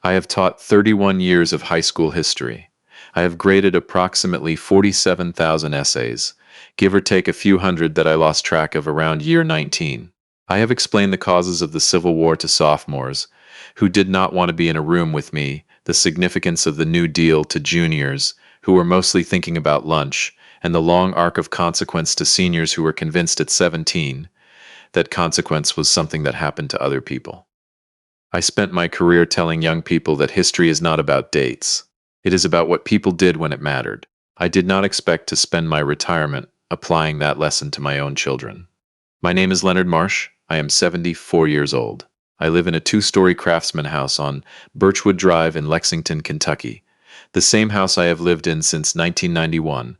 I have taught 31 years of high school history. I have graded approximately 47,000 essays, give or take a few hundred that I lost track of around year 19. I have explained the causes of the Civil War to sophomores, who did not want to be in a room with me, the significance of the New Deal to juniors, who were mostly thinking about lunch, and the long arc of consequence to seniors who were convinced at 17 that consequence was something that happened to other people. I spent my career telling young people that history is not about dates. It is about what people did when it mattered. I did not expect to spend my retirement applying that lesson to my own children. My name is Leonard Marsh. I am 74 years old. I live in a two-story craftsman house on Birchwood Drive in Lexington, Kentucky. The same house I have lived in since 1991.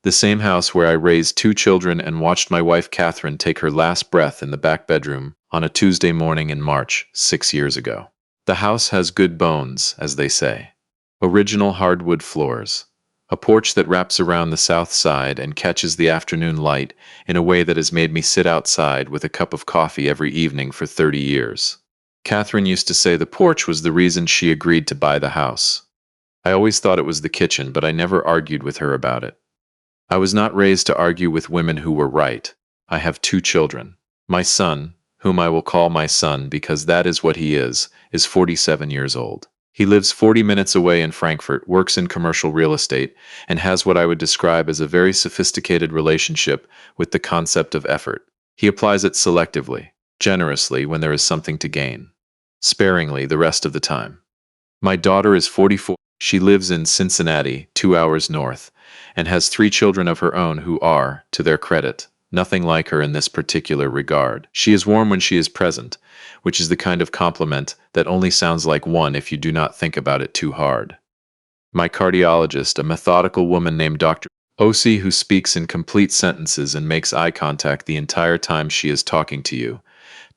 The same house where I raised two children and watched my wife Catherine take her last breath in the back bedroom on a Tuesday morning in March 6 years ago. The house has good bones, as they say. Original hardwood floors. A porch that wraps around the south side and catches the afternoon light in a way that has made me sit outside with a cup of coffee every evening for 30 years. Catherine used to say the porch was the reason she agreed to buy the house. I always thought it was the kitchen, but I never argued with her about it. I was not raised to argue with women who were right. I have two children. My son, whom I will call my son because that is what he is 47 years old. He lives 40 minutes away in Frankfurt, works in commercial real estate, and has what I would describe as a very sophisticated relationship with the concept of effort. He applies it selectively, generously when there is something to gain, sparingly the rest of the time. My daughter is 44. She lives in Cincinnati, 2 hours north, and has 3 children of her own who are, to their credit, nothing like her in this particular regard. She is warm when she is present, which is the kind of compliment that only sounds like one if you do not think about it too hard. My cardiologist, a methodical woman named Dr. Osi, who speaks in complete sentences and makes eye contact the entire time she is talking to you,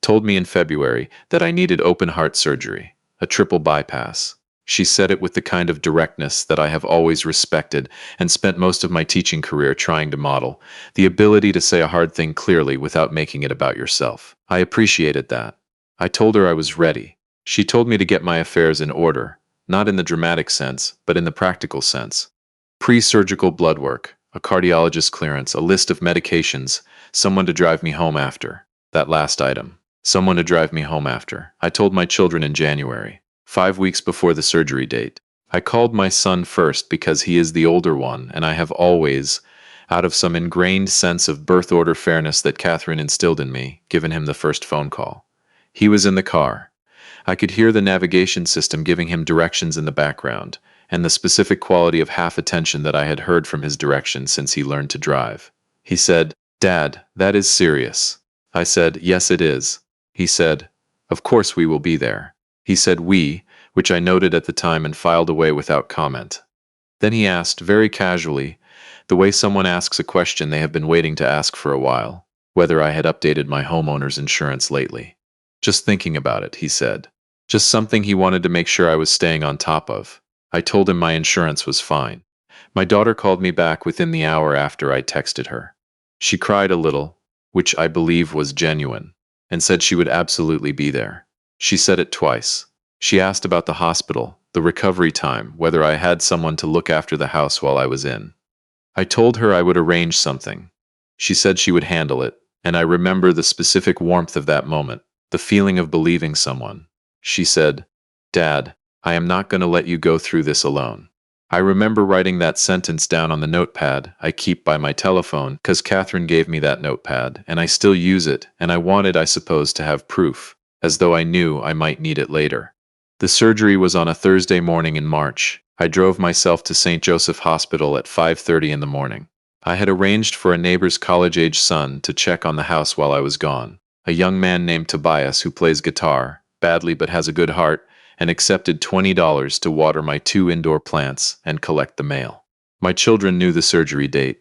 told me in February that I needed open heart surgery, a triple bypass. She said it with the kind of directness that I have always respected and spent most of my teaching career trying to model, the ability to say a hard thing clearly without making it about yourself. I appreciated that. I told her I was ready. She told me to get my affairs in order, not in the dramatic sense, but in the practical sense. Pre-surgical blood work, a cardiologist clearance, a list of medications, someone to drive me home after. That last item. Someone to drive me home after. I told my children in January. 5 weeks before the surgery date. I called my son first because he is the older one, and I have always, out of some ingrained sense of birth order fairness that Catherine instilled in me, given him the first phone call. He was in the car. I could hear the navigation system giving him directions in the background, and the specific quality of half attention that I had heard from his direction since he learned to drive. He said, "Dad, that is serious." I said, "Yes, it is." He said, "Of course we will be there." He said "we," which I noted at the time and filed away without comment. Then he asked, very casually, the way someone asks a question they have been waiting to ask for a while, whether I had updated my homeowner's insurance lately. "Just thinking about it," he said. Just something he wanted to make sure I was staying on top of. I told him my insurance was fine. My daughter called me back within the hour after I texted her. She cried a little, which I believe was genuine, and said she would absolutely be there. She said it twice. She asked about the hospital, the recovery time, whether I had someone to look after the house while I was in. I told her I would arrange something. She said she would handle it, and I remember the specific warmth of that moment, the feeling of believing someone. She said, "Dad, I am not going to let you go through this alone." I remember writing that sentence down on the notepad I keep by my telephone, 'cause Catherine gave me that notepad, and I still use it, and I wanted, I suppose, to have proof, as though I knew I might need it later. The surgery was on a Thursday morning in March. I drove myself to St. Joseph Hospital at 5:30 in the morning. I had arranged for a neighbor's college-age son to check on the house while I was gone. A young man named Tobias who plays guitar, badly but has a good heart, and accepted $20 to water my 2 indoor plants and collect the mail. My children knew the surgery date.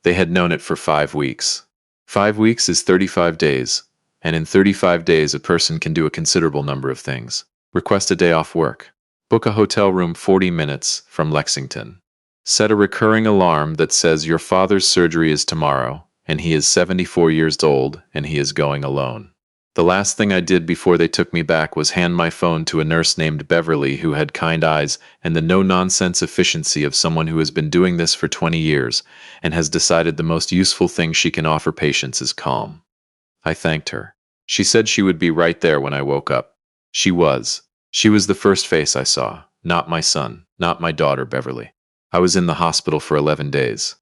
They had known it for 5 weeks. 5 weeks is 35 days. And in 35 days a person can do a considerable number of things. Request a day off work. Book a hotel room 40 minutes from Lexington. Set a recurring alarm that says your father's surgery is tomorrow, and he is 74 years old, and he is going alone. The last thing I did before they took me back was hand my phone to a nurse named Beverly who had kind eyes and the no-nonsense efficiency of someone who has been doing this for 20 years and has decided the most useful thing she can offer patients is calm. I thanked her. She said she would be right there when I woke up. She was. She was the first face I saw. Not my son, not my daughter, Beverly. I was in the hospital for 11 days.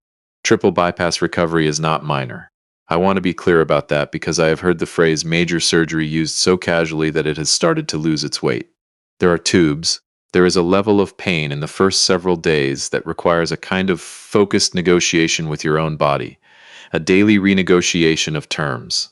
Triple bypass recovery is not minor. I want to be clear about that because I have heard the phrase major surgery used so casually that it has started to lose its weight. There are tubes. There is a level of pain in the first several days that requires a kind of focused negotiation with your own body, a daily renegotiation of terms.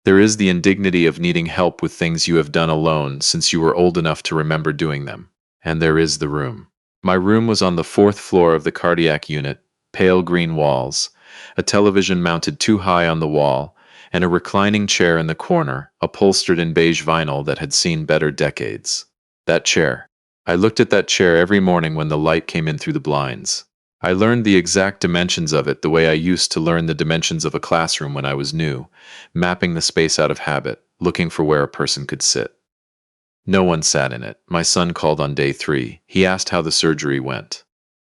There is the indignity of needing help with things you have done alone since you were old enough to remember doing them. And there is the room. My room was on the 4th floor of the cardiac unit, pale green walls, a television mounted too high on the wall, and a reclining chair in the corner, upholstered in beige vinyl that had seen better decades. That chair. I looked at that chair every morning when the light came in through the blinds. I learned the exact dimensions of it the way I used to learn the dimensions of a classroom when I was new, mapping the space out of habit, looking for where a person could sit. No one sat in it. My son called on day 3. He asked how the surgery went.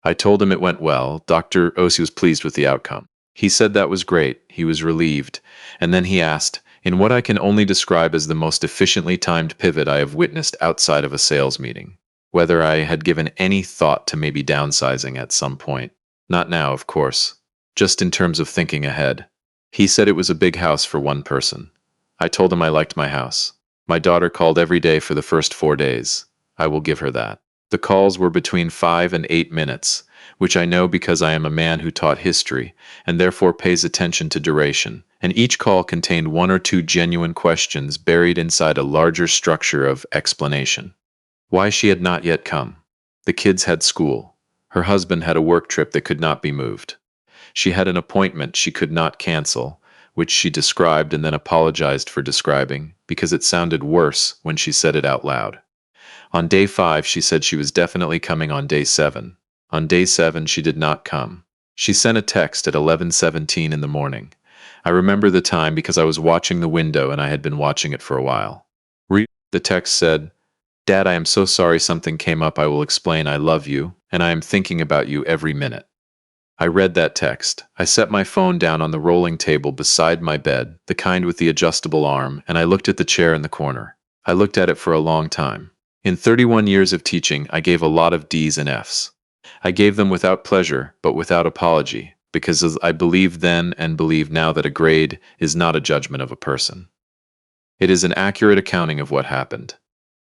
I told him it went well. Dr. Osi was pleased with the outcome. He said that was great. He was relieved. And then he asked, in what I can only describe as the most efficiently timed pivot I have witnessed outside of a sales meeting, whether I had given any thought to maybe downsizing at some point. Not now, of course. Just in terms of thinking ahead. He said it was a big house for one person. I told him I liked my house. My daughter called every day for the first 4 days. I will give her that. The calls were between 5 and 8 minutes, which I know because I am a man who taught history and therefore pays attention to duration, and each call contained 1 or 2 genuine questions buried inside a larger structure of explanation. Why she had not yet come. The kids had school. Her husband had a work trip that could not be moved. She had an appointment she could not cancel, which she described and then apologized for describing, because it sounded worse when she said it out loud. On day 5, she said she was definitely coming on day 7. On day 7, she did not come. She sent a text at 11:17 in the morning. I remember the time because I was watching the window and I had been watching it for a while. The text said, "Dad, I am so sorry something came up. I will explain. I love you, and I am thinking about you every minute." I read that text. I set my phone down on the rolling table beside my bed, the kind with the adjustable arm, and I looked at the chair in the corner. I looked at it for a long time. In 31 years of teaching, I gave a lot of D's and F's. I gave them without pleasure, but without apology, because as I believed then and believe now that a grade is not a judgment of a person. It is an accurate accounting of what happened.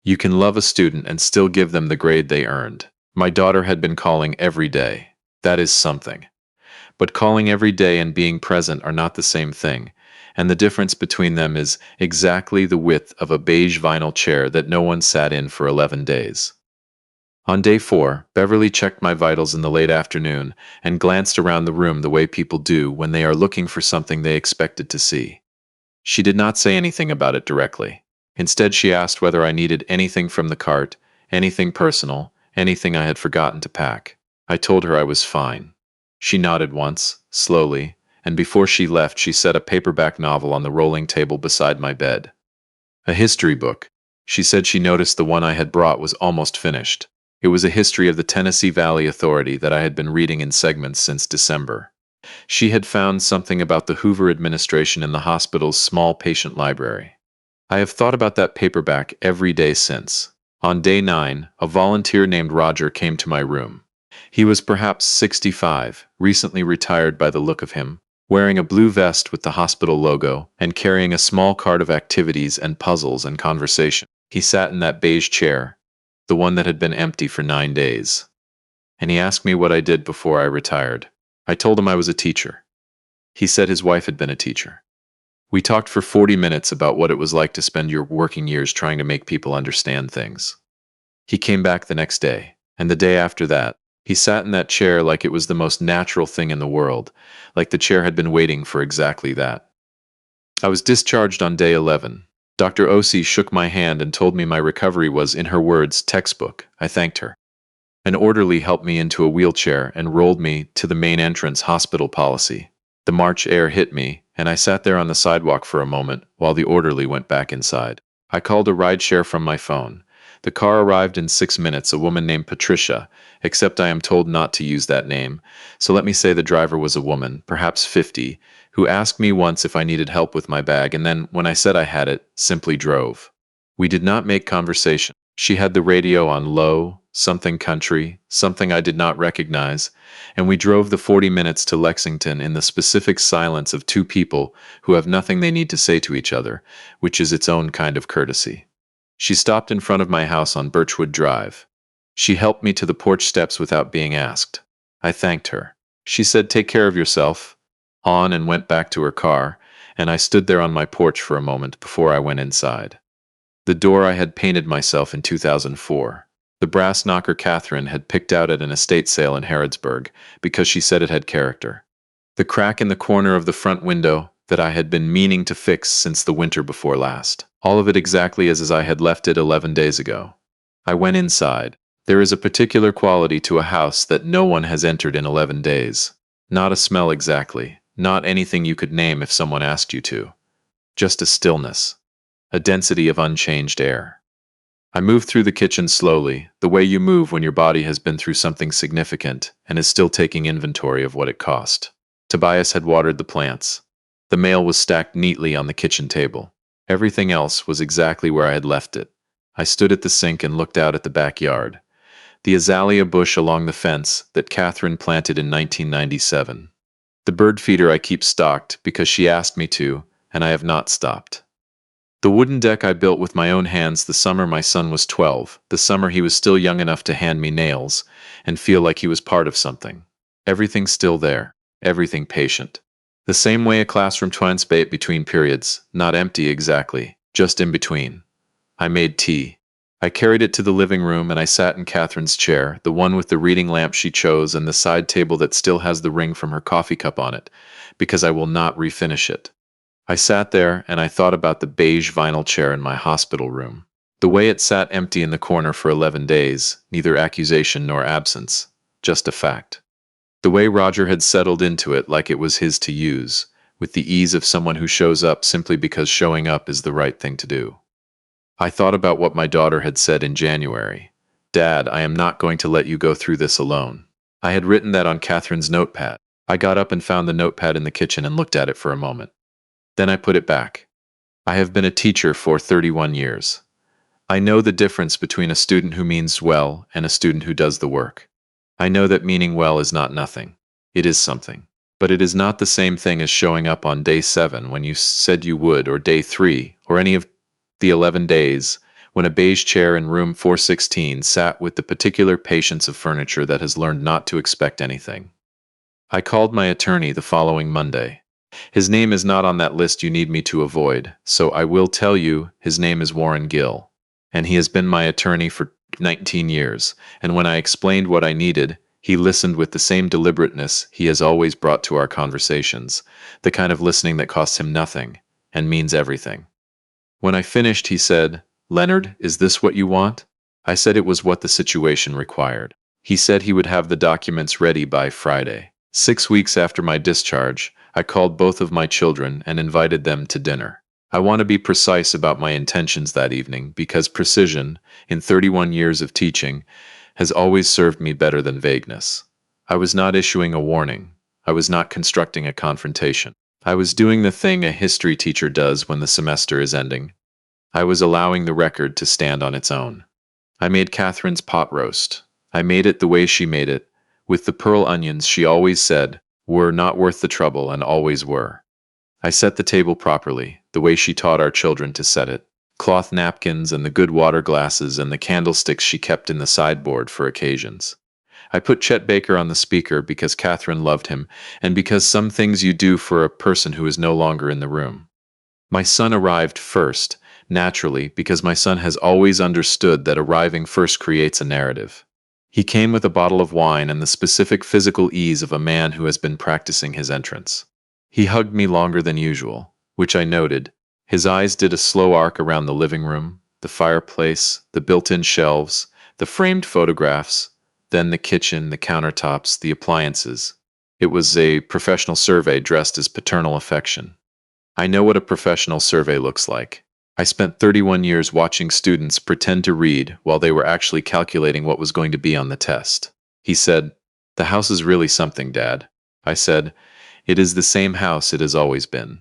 You can love a student and still give them the grade they earned. My daughter had been calling every day. That is something. But calling every day and being present are not the same thing, and the difference between them is exactly the width of a beige vinyl chair that no one sat in for 11 days. On day 4, Beverly checked my vitals in the late afternoon and glanced around the room the way people do when they are looking for something they expected to see. She did not say anything about it directly. Instead, she asked whether I needed anything from the cart, anything personal, anything I had forgotten to pack. I told her I was fine. She nodded once, slowly, and before she left, she set a paperback novel on the rolling table beside my bed. A history book. She said she noticed the one I had brought was almost finished. It was a history of the Tennessee Valley Authority that I had been reading in segments since December. She had found something about the Hoover administration in the hospital's small patient library. I have thought about that paperback every day since. On day 9, a volunteer named Roger came to my room. He was perhaps 65, recently retired by the look of him, wearing a blue vest with the hospital logo and carrying a small card of activities and puzzles and conversation. He sat in that beige chair, the one that had been empty for 9 days. And he asked me what I did before I retired. I told him I was a teacher. He said his wife had been a teacher. We talked for 40 minutes about what it was like to spend your working years trying to make people understand things. He came back the next day, and the day after that. He sat in that chair like it was the most natural thing in the world, like the chair had been waiting for exactly that. I was discharged on day 11. Dr. Osi shook my hand and told me my recovery was, in her words, textbook. I thanked her. An orderly helped me into a wheelchair and rolled me to the main entrance hospital policy. The March air hit me, and I sat there on the sidewalk for a moment while the orderly went back inside. I called a rideshare from my phone. The car arrived in 6 minutes, a woman named Patricia, except I am told not to use that name, so let me say the driver was a woman, perhaps 50, who asked me once if I needed help with my bag, and then, when I said I had it, simply drove. We did not make conversation. She had the radio on low, something country, something I did not recognize, and we drove the 40 minutes to Lexington in the specific silence of two people who have nothing they need to say to each other, which is its own kind of courtesy. She stopped in front of my house on Birchwood Drive. She helped me to the porch steps without being asked. I thanked her. She said, "Take care of yourself," on and went back to her car, and I stood there on my porch for a moment before I went inside. The door I had painted myself in 2004. The brass knocker Catherine had picked out at an estate sale in Harrodsburg because she said it had character. The crack in the corner of the front window that I had been meaning to fix since the winter before last. All of it exactly as I had left it 11 days ago. I went inside. There is a particular quality to a house that no one has entered in 11 days. Not a smell exactly, not anything you could name if someone asked you to. Just a stillness. A density of unchanged air. I moved through the kitchen slowly, the way you move when your body has been through something significant and is still taking inventory of what it cost. Tobias had watered the plants. The mail was stacked neatly on the kitchen table. Everything else was exactly where I had left it. I stood at the sink and looked out at the backyard. The azalea bush along the fence that Catherine planted in 1997. The bird feeder I keep stocked because she asked me to, and I have not stopped. The wooden deck I built with my own hands the summer my son was 12, the summer he was still young enough to hand me nails and feel like he was part of something. Everything still there, everything patient. The same way a classroom transpate between periods, not empty exactly, just in between. I made tea. I carried it to the living room and I sat in Catherine's chair, the one with the reading lamp she chose and the side table that still has the ring from her coffee cup on it, because I will not refinish it. I sat there and I thought about the beige vinyl chair in my hospital room. The way it sat empty in the corner for 11 days, neither accusation nor absence, just a fact. The way Roger had settled into it like it was his to use, with the ease of someone who shows up simply because showing up is the right thing to do. I thought about what my daughter had said in January. "Dad, I am not going to let you go through this alone." I had written that on Catherine's notepad. I got up and found the notepad in the kitchen and looked at it for a moment. Then I put it back. I have been a teacher for 31 years. I know the difference between a student who means well and a student who does the work. I know that meaning well is not nothing. It is something. But it is not the same thing as showing up on day 7 when you said you would, or day 3, or any of the 11 days when a beige chair in room 416 sat with the particular patience of furniture that has learned not to expect anything. I called my attorney the following Monday. His name is not on that list you need me to avoid, so I will tell you his name is Warren Gill, and he has been my attorney for 19 years, and when I explained what I needed, he listened with the same deliberateness he has always brought to our conversations, the kind of listening that costs him nothing and means everything. When I finished, he said, "Leonard, is this what you want?" I said it was what the situation required. He said he would have the documents ready by Friday. 6 weeks after my discharge, I called both of my children and invited them to dinner. I want to be precise about my intentions that evening because precision, in 31 years of teaching, has always served me better than vagueness. I was not issuing a warning. I was not constructing a confrontation. I was doing the thing a history teacher does when the semester is ending. I was allowing the record to stand on its own. I made Catherine's pot roast. I made it the way she made it, with the pearl onions she always said were not worth the trouble and always were. I set the table properly, the way she taught our children to set it. Cloth napkins and the good water glasses and the candlesticks she kept in the sideboard for occasions. I put Chet Baker on the speaker because Catherine loved him and because some things you do for a person who is no longer in the room. My son arrived first, naturally, because my son has always understood that arriving first creates a narrative. He came with a bottle of wine and the specific physical ease of a man who has been practicing his entrance. He hugged me longer than usual, which I noted. His eyes did a slow arc around the living room, the fireplace, the built-in shelves, the framed photographs, then the kitchen, the countertops, the appliances. It was a professional survey dressed as paternal affection. I know what a professional survey looks like. I spent 31 years watching students pretend to read while they were actually calculating what was going to be on the test. He said, "The house is really something, Dad." I said, "It is the same house it has always been."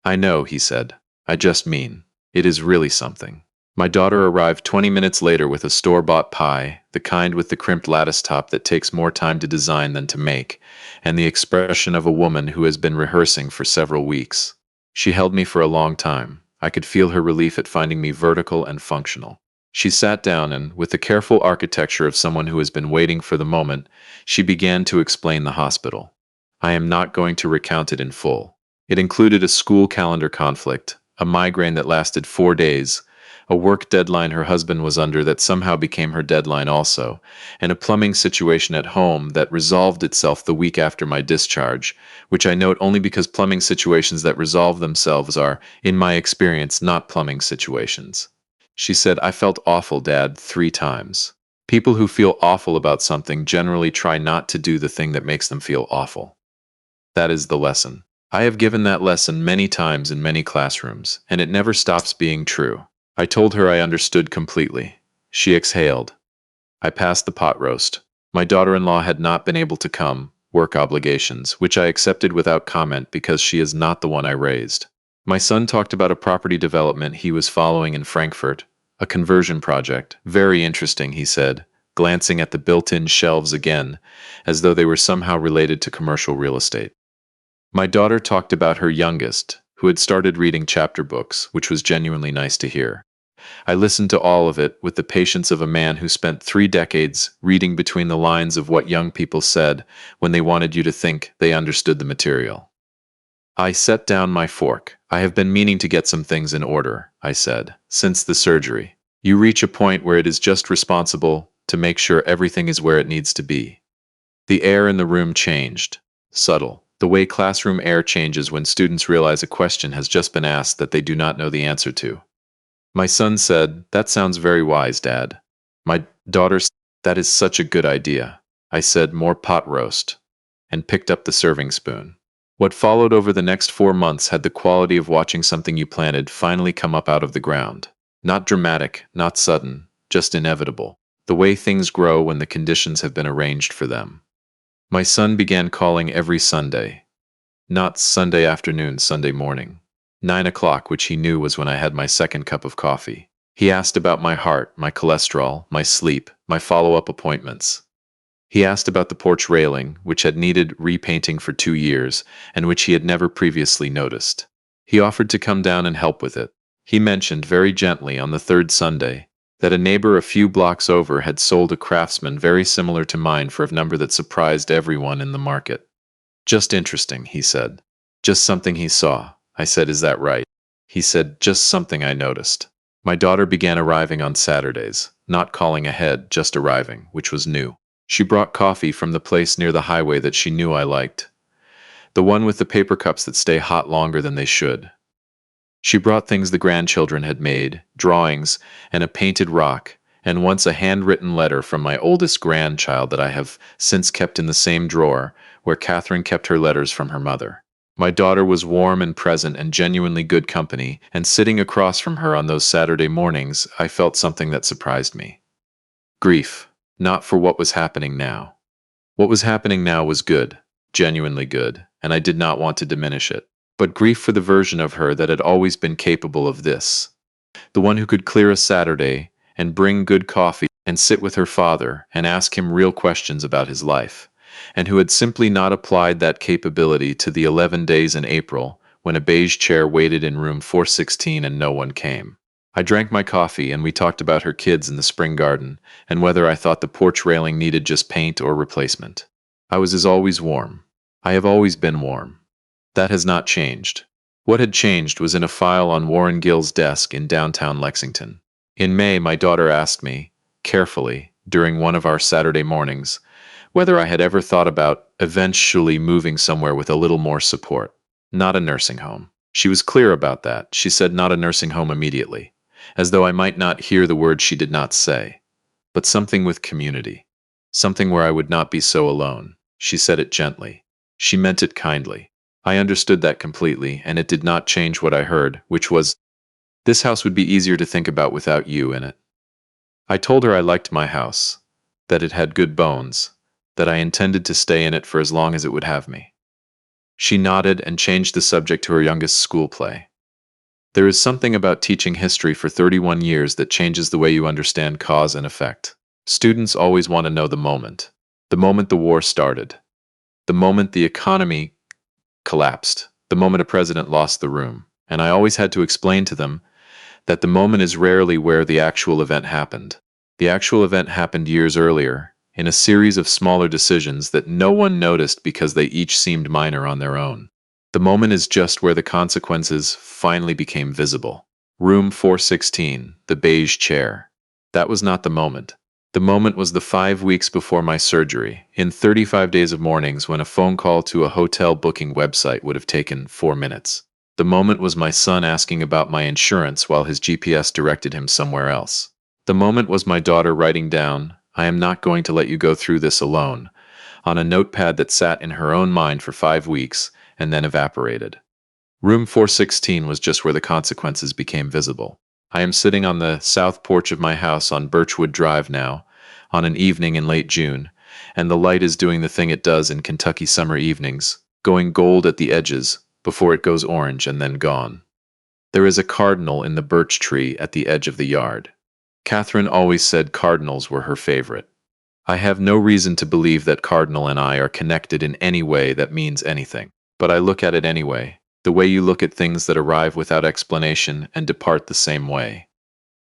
"I know," he said. "I just mean, it is really something." My daughter arrived 20 minutes later with a store-bought pie, the kind with the crimped lattice top that takes more time to design than to make, and the expression of a woman who has been rehearsing for several weeks. She held me for a long time. I could feel her relief at finding me vertical and functional. She sat down and, with the careful architecture of someone who has been waiting for the moment, she began to explain the hospital. I am not going to recount it in full. It included a school calendar conflict, a migraine that lasted 4 days, a work deadline her husband was under that somehow became her deadline also, and a plumbing situation at home that resolved itself the week after my discharge, which I note only because plumbing situations that resolve themselves are, in my experience, not plumbing situations. She said, "I felt awful, Dad, 3 times. People who feel awful about something generally try not to do the thing that makes them feel awful." That is the lesson. I have given that lesson many times in many classrooms, and it never stops being true. I told her I understood completely. She exhaled. I passed the pot roast. My daughter-in-law had not been able to come, work obligations, which I accepted without comment because she is not the one I raised. My son talked about a property development he was following in Frankfurt, a conversion project. "Very interesting," he said, glancing at the built-in shelves again, as though they were somehow related to commercial real estate. My daughter talked about her youngest, who had started reading chapter books, which was genuinely nice to hear. I listened to all of it with the patience of a man who spent 3 decades reading between the lines of what young people said when they wanted you to think they understood the material. I set down my fork. "I have been meaning to get some things in order," I said, "since the surgery. You reach a point where it is just responsible to make sure everything is where it needs to be." The air in the room changed. Subtle. The way classroom air changes when students realize a question has just been asked that they do not know the answer to. My son said, "That sounds very wise, Dad." My daughter said, "That is such a good idea." I said, "More pot roast," and picked up the serving spoon. What followed over the next 4 months had the quality of watching something you planted finally come up out of the ground. Not dramatic, not sudden, just inevitable. The way things grow when the conditions have been arranged for them. My son began calling every Sunday. Not Sunday afternoon, Sunday morning. 9 o'clock, which he knew was when I had my second cup of coffee. He asked about my heart, my cholesterol, my sleep, my follow-up appointments. He asked about the porch railing, which had needed repainting for 2 years, and which he had never previously noticed. He offered to come down and help with it. He mentioned very gently on the third Sunday that a neighbor a few blocks over had sold a craftsman very similar to mine for a number that surprised everyone in the market. "Just interesting," he said. "Just something he saw." I said, "Is that right?" He said, "Just something I noticed." My daughter began arriving on Saturdays, not calling ahead, just arriving, which was new. She brought coffee from the place near the highway that she knew I liked. The one with the paper cups that stay hot longer than they should. She brought things the grandchildren had made, drawings, and a painted rock, and once a handwritten letter from my oldest grandchild that I have since kept in the same drawer where Catherine kept her letters from her mother. My daughter was warm and present and genuinely good company, and sitting across from her on those Saturday mornings, I felt something that surprised me. Grief, not for what was happening now. What was happening now was good, genuinely good, and I did not want to diminish it. But grief for the version of her that had always been capable of this. The one who could clear a Saturday and bring good coffee and sit with her father and ask him real questions about his life, and who had simply not applied that capability to the 11 days in April when a beige chair waited in room 416 and no one came. I drank my coffee and we talked about her kids in the spring garden and whether I thought the porch railing needed just paint or replacement. I was as always warm. I have always been warm. That has not changed. What had changed was in a file on Warren Gill's desk in downtown Lexington. In May, my daughter asked me, carefully, during one of our Saturday mornings, whether I had ever thought about eventually moving somewhere with a little more support. Not a nursing home. She was clear about that. She said not a nursing home immediately, as though I might not hear the word she did not say, but something with community. Something where I would not be so alone. She said it gently. She meant it kindly. I understood that completely, and it did not change what I heard, which was, this house would be easier to think about without you in it. I told her I liked my house, that it had good bones, that I intended to stay in it for as long as it would have me. She nodded and changed the subject to her youngest school play. There is something about teaching history for 31 years that changes the way you understand cause and effect. Students always want to know the moment the war started, the moment the economy collapsed, the moment a president lost the room. And I always had to explain to them that the moment is rarely where the actual event happened. The actual event happened years earlier, in a series of smaller decisions that no one noticed because they each seemed minor on their own. The moment is just where the consequences finally became visible. Room 416, the beige chair. That was not the moment. The moment was the 5 weeks before my surgery, in 35 days of mornings when a phone call to a hotel booking website would have taken 4 minutes. The moment was my son asking about my insurance while his GPS directed him somewhere else. The moment was my daughter writing down, "I am not going to let you go through this alone," on a notepad that sat in her own mind for 5 weeks and then evaporated. Room 416 was just where the consequences became visible. I am sitting on the south porch of my house on Birchwood Drive now, on an evening in late June, and the light is doing the thing it does in Kentucky summer evenings, going gold at the edges before it goes orange and then gone. There is a cardinal in the birch tree at the edge of the yard. Catherine always said cardinals were her favorite. I have no reason to believe that Cardinal and I are connected in any way that means anything, but I look at it anyway, the way you look at things that arrive without explanation and depart the same way.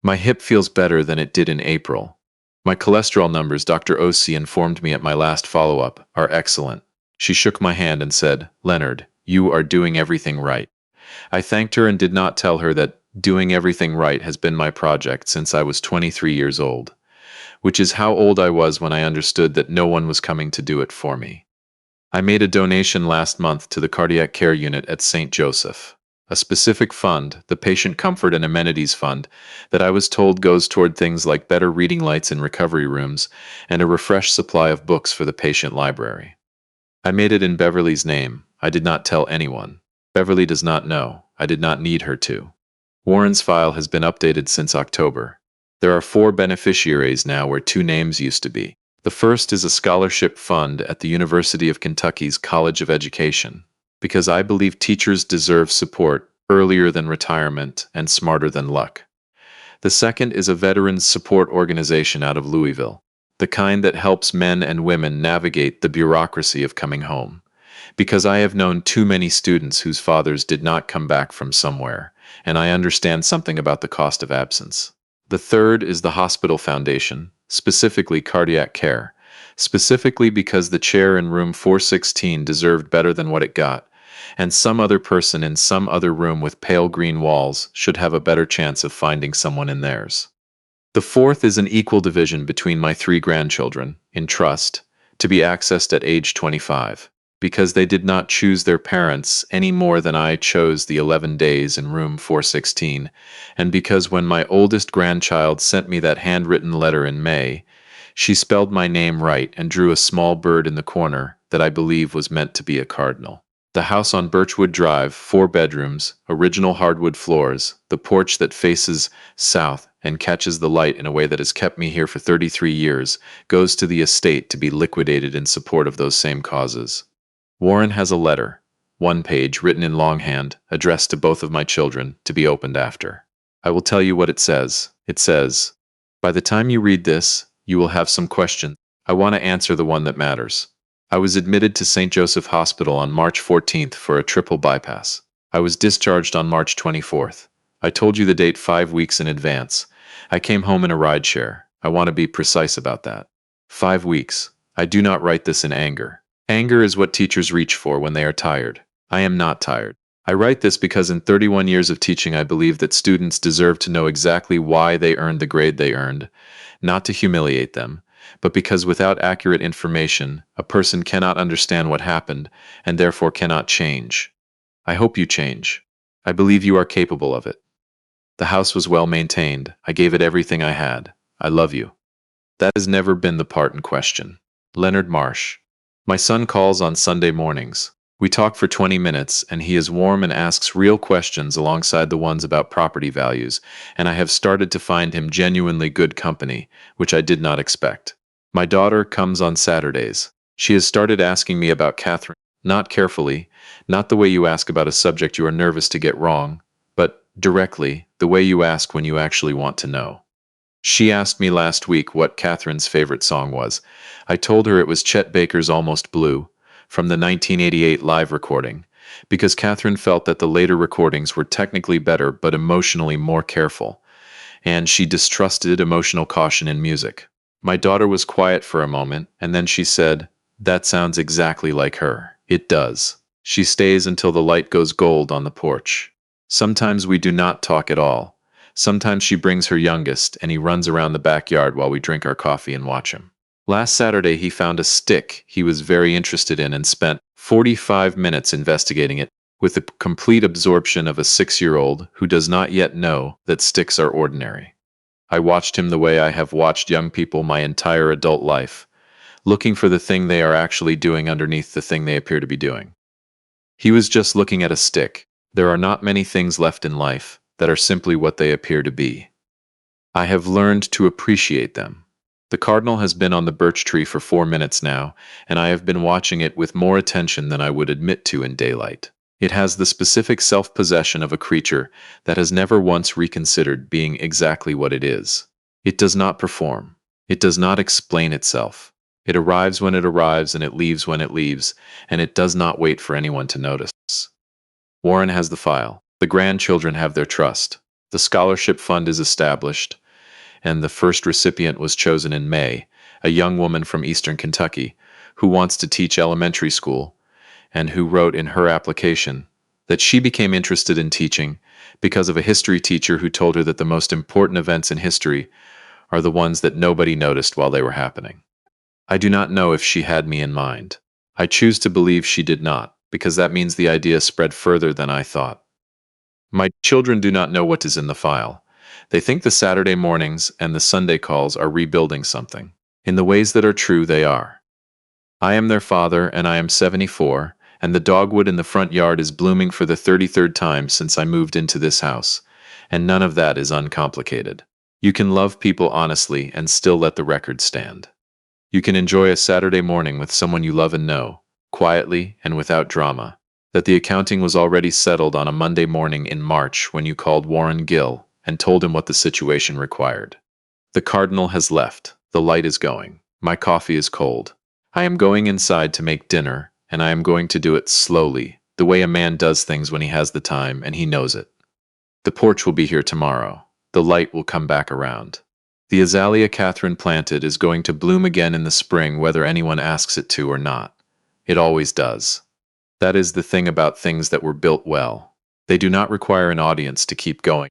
My hip feels better than it did in April. My cholesterol numbers, Dr. O.C. informed me at my last follow-up, are excellent. She shook my hand and said, "Leonard, you are doing everything right." I thanked her and did not tell her that doing everything right has been my project since I was 23 years old, which is how old I was when I understood that no one was coming to do it for me. I made a donation last month to the cardiac care unit at St. Joseph, a specific fund, the Patient Comfort and Amenities Fund, that I was told goes toward things like better reading lights in recovery rooms and a refreshed supply of books for the patient library. I made it in Beverly's name. I did not tell anyone. Beverly does not know. I did not need her to. Warren's file has been updated since October. There are 4 beneficiaries now where 2 names used to be. The first is a scholarship fund at the University of Kentucky's College of Education, because I believe teachers deserve support earlier than retirement and smarter than luck. The second is a veterans support organization out of Louisville, the kind that helps men and women navigate the bureaucracy of coming home, because I have known too many students whose fathers did not come back from somewhere, and I understand something about the cost of absence. The third is the Hospital Foundation, specifically cardiac care, specifically because the chair in room 416 deserved better than what it got, and some other person in some other room with pale green walls should have a better chance of finding someone in theirs. The fourth is an equal division between my 3 grandchildren, in trust, to be accessed at age 25, because they did not choose their parents any more than I chose the 11 days in room 416, and because when my oldest grandchild sent me that handwritten letter in May, she spelled my name right and drew a small bird in the corner that I believe was meant to be a cardinal. The house on Birchwood Drive, 4 bedrooms, original hardwood floors, the porch that faces south and catches the light in a way that has kept me here for 33 years, goes to the estate to be liquidated in support of those same causes. Warren has a letter, 1 page, written in longhand, addressed to both of my children, to be opened after. I will tell you what it says. It says, "By the time you read this, you will have some questions. I want to answer the one that matters. I was admitted to St. Joseph Hospital on March 14th for a triple bypass. I was discharged on March 24th. I told you the date 5 weeks in advance. I came home in a rideshare. I want to be precise about that. 5 weeks. I do not write this in anger. Anger is what teachers reach for when they are tired. I am not tired. I write this because in 31 years of teaching I believe that students deserve to know exactly why they earned the grade they earned, not to humiliate them, but because without accurate information, a person cannot understand what happened and therefore cannot change. I hope you change. I believe you are capable of it. The house was well maintained. I gave it everything I had. I love you." That has never been the part in question. Leonard Marsh. My son calls on Sunday mornings. We talk for 20 minutes, and he is warm and asks real questions alongside the ones about property values, and I have started to find him genuinely good company, which I did not expect. My daughter comes on Saturdays. She has started asking me about Catherine, not carefully, not the way you ask about a subject you are nervous to get wrong, but directly, the way you ask when you actually want to know. She asked me last week what Catherine's favorite song was. I told her it was Chet Baker's Almost Blue, from the 1988 live recording, because Catherine felt that the later recordings were technically better but emotionally more careful, and she distrusted emotional caution in music. My daughter was quiet for a moment, and then she said, "That sounds exactly like her." It does. She stays until the light goes gold on the porch. Sometimes we do not talk at all. Sometimes she brings her youngest, and he runs around the backyard while we drink our coffee and watch him. Last Saturday, he found a stick he was very interested in and spent 45 minutes investigating it with the complete absorption of a 6-year-old who does not yet know that sticks are ordinary. I watched him the way I have watched young people my entire adult life, looking for the thing they are actually doing underneath the thing they appear to be doing. He was just looking at a stick. There are not many things left in life that are simply what they appear to be. I have learned to appreciate them. The cardinal has been on the birch tree for 4 minutes now, and I have been watching it with more attention than I would admit to in daylight. It has the specific self-possession of a creature that has never once reconsidered being exactly what it is. It does not perform. It does not explain itself. It arrives when it arrives and it leaves when it leaves, and it does not wait for anyone to notice. Warren has the file. The grandchildren have their trust. The scholarship fund is established, and the first recipient was chosen in May, a young woman from eastern Kentucky who wants to teach elementary school and who wrote in her application that she became interested in teaching because of a history teacher who told her that the most important events in history are the ones that nobody noticed while they were happening. I do not know if she had me in mind. I choose to believe she did not, because that means the idea spread further than I thought. My children do not know what is in the file. They think the Saturday mornings and the Sunday calls are rebuilding something. In the ways that are true, they are. I am their father, and I am 74, and the dogwood in the front yard is blooming for the 33rd time since I moved into this house, and none of that is uncomplicated. You can love people honestly and still let the record stand. You can enjoy a Saturday morning with someone you love and know, quietly and without drama. That the accounting was already settled on a Monday morning in March when you called Warren Gill and told him what the situation required. The cardinal has left. The light is going. My coffee is cold. I am going inside to make dinner, and I am going to do it slowly, the way a man does things when he has the time and he knows it. The porch will be here tomorrow. The light will come back around. The azalea Catherine planted is going to bloom again in the spring whether anyone asks it to or not. It always does. That is the thing about things that were built well. They do not require an audience to keep going.